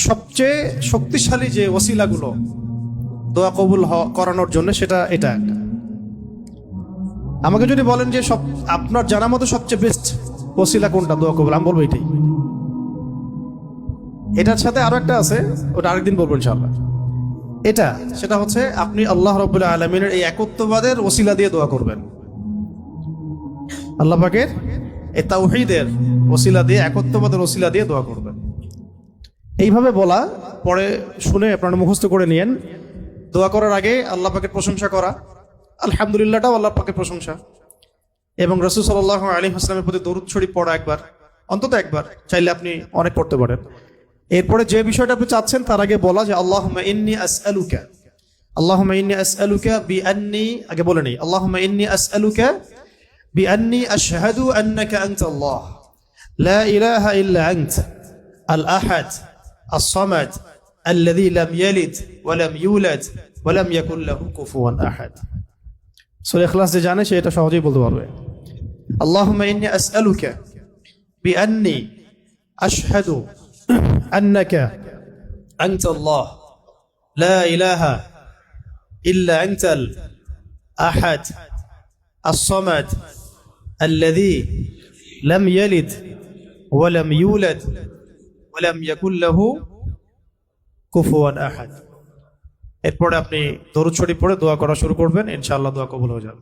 সবচেয়ে শক্তিশালী যে ওসিলাগুলো দোয়া কবুল করানোর জন্য, সেটা এটা একটা। আমাকে যদি বলেন যে আপনার জানা মতো সবচেয়ে বেস্ট ওসিলা কোনটা দোয়া কবুল, আমি বলবো এটাই। এটার সাথে আরো একটা আছে, ওটা আরেকদিন বলবো ইনশাআল্লাহ। সেটা হচ্ছে আপনি আল্লাহ রাব্বুল আলামিনের এই একত্ববাদের ওসিলা দিয়ে দোয়া করবেন। আল্লাহ পাকের এই তাওহীদের ওসিলা দিয়ে, একত্ববাদের ওসিলা দিয়ে দোয়া করবেন। এইভাবে বলা, পরে শুনে আপনারা মুখস্থ করে নিয়েন। দোয়া করার আগে আল্লাহ পাকের প্রশংসা করা, আলহামদুলিল্লাহটাও আল্লাহ পাকের প্রশংসা, এবং রাসূল সাল্লাল্লাহু আলাইহি ওয়াসাল্লামের প্রতি দরুদ শরীফ পড়া একবার, অন্তত একবার, চাইলে আপনি অনেক পড়তে পারেন। এরপরে যে বিষয়টা আপনি চাচ্ছেন তার আগে বলা যে আল্লাহুম্মা ইন্নী আসআলুকা বিআন্নী, আগে বলে নেই, আল্লাহুম্মা ইন্নী আসআলুকা বিআন্নী আশহাদু আন্নাকা আনতাল্লাহ লা ইলাহা ইল্লা আনতা আল আহাদ as-সামাদ আল্লাযী লাম ইয়ালিদ ওয়া লাম ইউলাদ ওয়া লাম ইয়াকুল লাহু কুফুয়ান আহাদ। সূরা ইখলাস যে জানে সে এটা সহজেই বলতে পারবে। আল্লাহুম্মা ইন্নী আসআলুকা বিআন্নী আশহাদু আন্নাকা আনতাল্লাহ লা ইলাহা ইল্লা আনতাল আহাদ as-সামাদ আল্লাযী লাম ইয়ালিদ ওয়া লাম ইউলাদ ওয়া লাম ইয়াকুল লাহু কুফুয়ান আহাদ। এরপরে আপনি দরুদ শরীফ পড়ে দোয়া করা শুরু করবেন, ইনশাআল্লাহ দোয়া কবুল হয়ে যাবে।